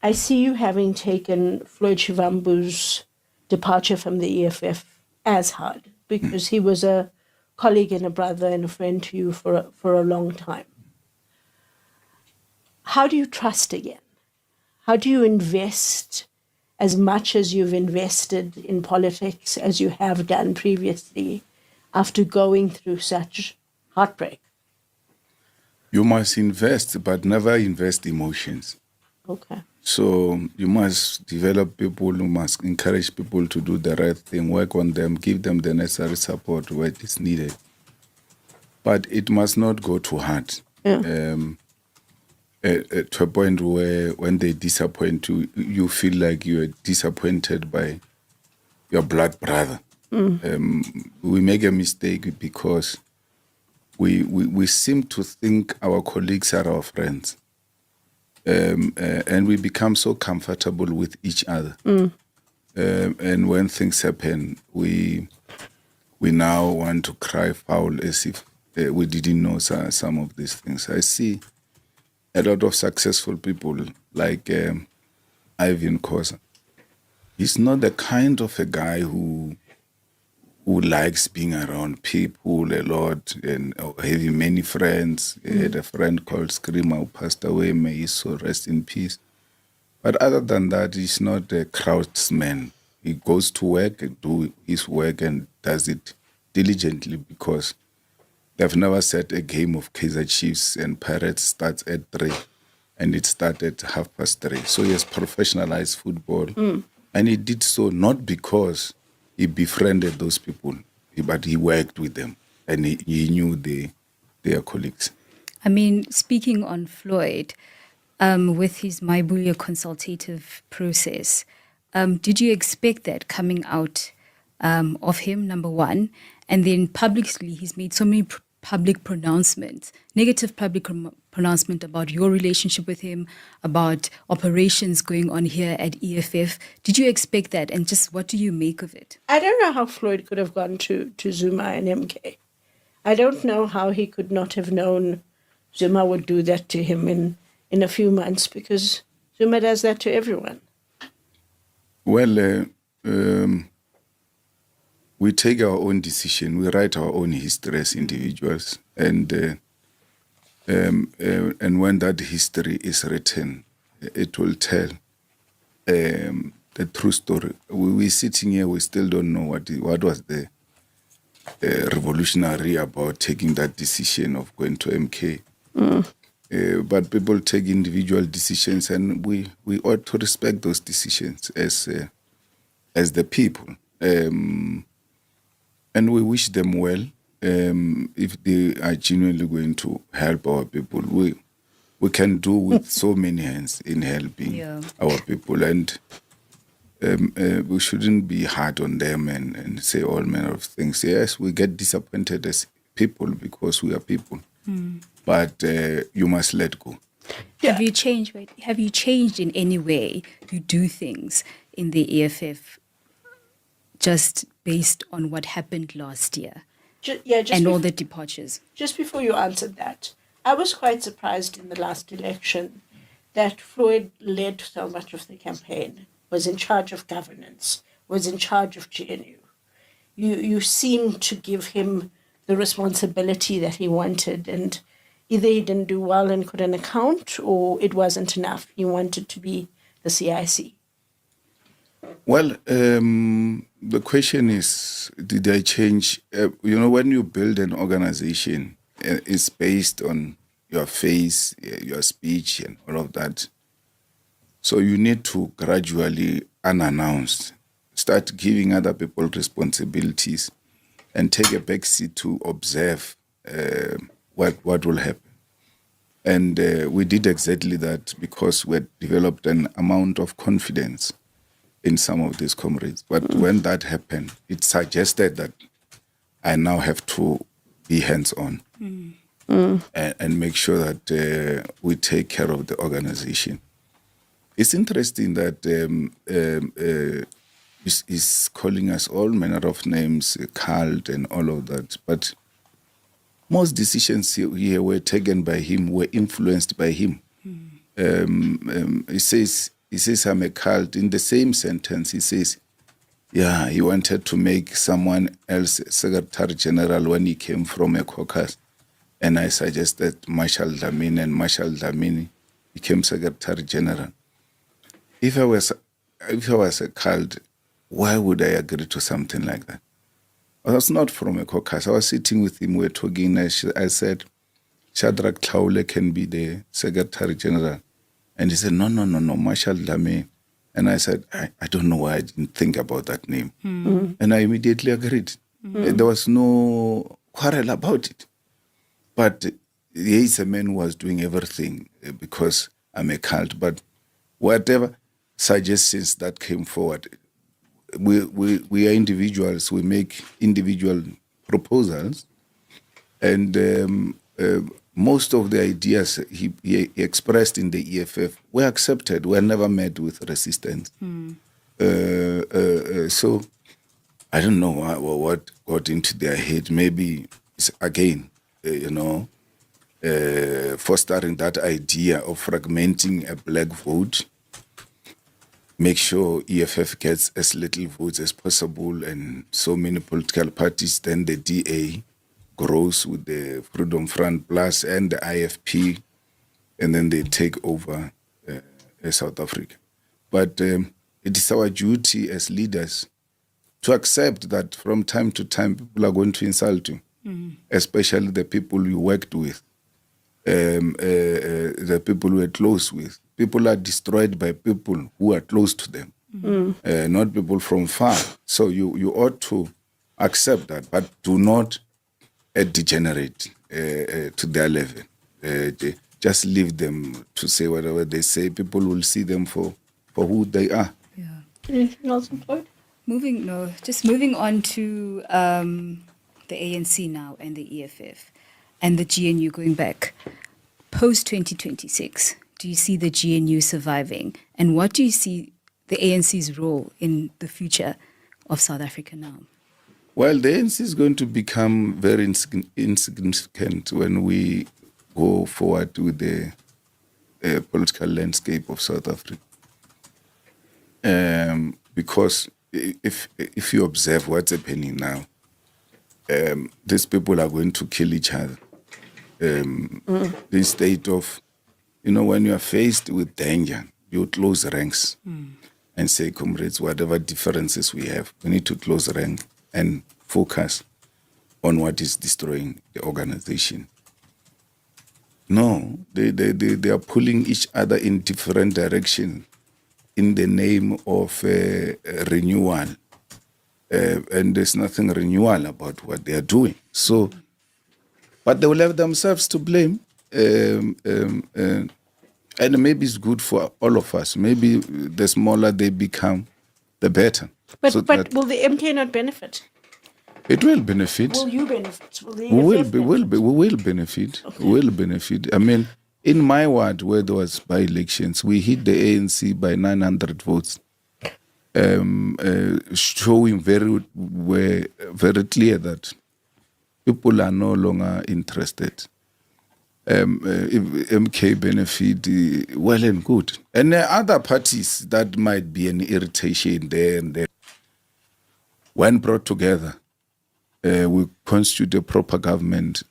I see you having taken Floyd Shivambu's departure from the EFF as hard, because he was a colleague and a brother and a friend to you for a long time. How do you trust again? How do you invest as much as you've invested in politics as you have done previously after going through such heartbreak? You must invest, but never invest emotions. Okay. So you must develop people, you must encourage people to do the right thing, work on them, give them the necessary support where it is needed. But it must not go too hard. Yeah. To a point where when they disappoint you, you feel like you're disappointed by your blood brother. We make a mistake because we seem to think our colleagues are our friends. And we become so comfortable with each other. And when things happen, we now want to cry foul as if we didn't know some of these things. I see a lot of successful people like Ivan Khosa. He's not the kind of a guy who likes being around people a lot and having many friends. He had a friend called Screamer who passed away. May his soul rest in peace. But other than that, he's not a craftsman. He goes to work and do his work and does it diligently, because they've never said a game of Kaizer Chiefs and Pirates starts at 3 and it started 3:30. So he has professionalized football. And he did so not because he befriended those people, but he worked with them and he knew their colleagues. I mean, speaking on Floyd, with his Mayibuya consultative process, did you expect that coming out of him, number one? And then publicly, he's made so many public pronouncements, negative public pronouncement about your relationship with him, about operations going on here at EFF. Did you expect that? And just what do you make of it? I don't know how Floyd could have gone to Zuma and MK. I don't know how he could not have known Zuma would do that to him in a few months, because Zuma does that to everyone. Well, we take our own decision. We write our own history as individuals, and when that history is written, it will tell the true story. We're sitting here, we still don't know what was the revolutionary about taking that decision of going to MK. But people take individual decisions, and we ought to respect those decisions as the people. And we wish them well. If they are genuinely going to help our people, we can do with so many hands in helping our people. And we shouldn't be hard on them and say all manner of things. Yes, we get disappointed as people because we are people. But you must let go. Yeah. Have you changed in any way you do things in the EFF just based on what happened last year and all the departures? Just before you answered that, I was quite surprised in the last election that Floyd led so much of the campaign, was in charge of governance, was in charge of GNU. You seemed to give him the responsibility that he wanted, and either he didn't do well and couldn't account, or it wasn't enough. He wanted to be the CIC. Well, the question is, did I change? When you build an organization, it's based on your face, your speech, and all of that. So you need to gradually, unannounced, start giving other people responsibilities and take a back seat to observe what will happen. And we did exactly that because we had developed an amount of confidence in some of these comrades. But when that happened, it suggested that I now have to be hands-on and make sure that we take care of the organization. It's interesting that he's calling us all manner of names, cult and all of that. But most decisions here were taken by him, were influenced by him. He says he says, I'm a cult. In the same sentence, he says, yeah, he wanted to make someone else Secretary General when he came from a caucus. And I suggested Marshal Dlamini, and Marshal Dlamini became Secretary General. If I was a cult, why would I agree to something like that? I was not from a caucus. I was sitting with him, we were talking, I said, Shadrach Tlaule can be the Secretary General. And he said, no, Marshal Dlamini. And I said, I don't know why I didn't think about that name. And I immediately agreed. There was no quarrel about it. But he is a man who was doing everything because I'm a cult. But whatever suggestions that came forward, we are individuals. We make individual proposals. And most of the ideas he expressed in the EFF were accepted, were never met with resistance. So I don't know what got into their head. Maybe it's again, fostering that idea of fragmenting a black vote, make sure EFF gets as little votes as possible and so many political parties, then the DA grows with the Freedom Front Plus and the IFP, and then they take over South Africa. But it is our duty as leaders to accept that from time to time people are going to insult you, especially the people you worked with, the people you are close with. People are destroyed by people who are close to them, not people from far. So you ought to accept that, but do not degenerate to their level. Just leave them to say whatever they say. People will see them for who they are. Yeah. Anything else, Floyd? Moving on to the ANC now and the EFF and the GNU going back. Post-2026, do you see the GNU surviving? And what do you see the ANC's role in the future of South Africa now? Well, the ANC is going to become very insignificant when we go forward with the political landscape of South Africa. Because if you observe what's happening now, these people are going to kill each other. The state of, when you are faced with danger, you close ranks and say, comrades, whatever differences we have, we need to close ranks and focus on what is destroying the organization. No, they are pulling each other in different directions in the name of renewal. And there's nothing renewal about what they are doing. So, but they will have themselves to blame. And maybe it's good for all of us. Maybe the smaller they become, the better. But will the MK not benefit? It will benefit. Will you benefit? Will the We EFF will benefit. Okay. We will benefit. I mean, in my ward where there was by-elections, we hit the ANC by 900 votes, showing very clear that people are no longer interested. If MK benefit, well and good. And there are other parties that might be an irritation there and there. When brought together, we constitute a proper government.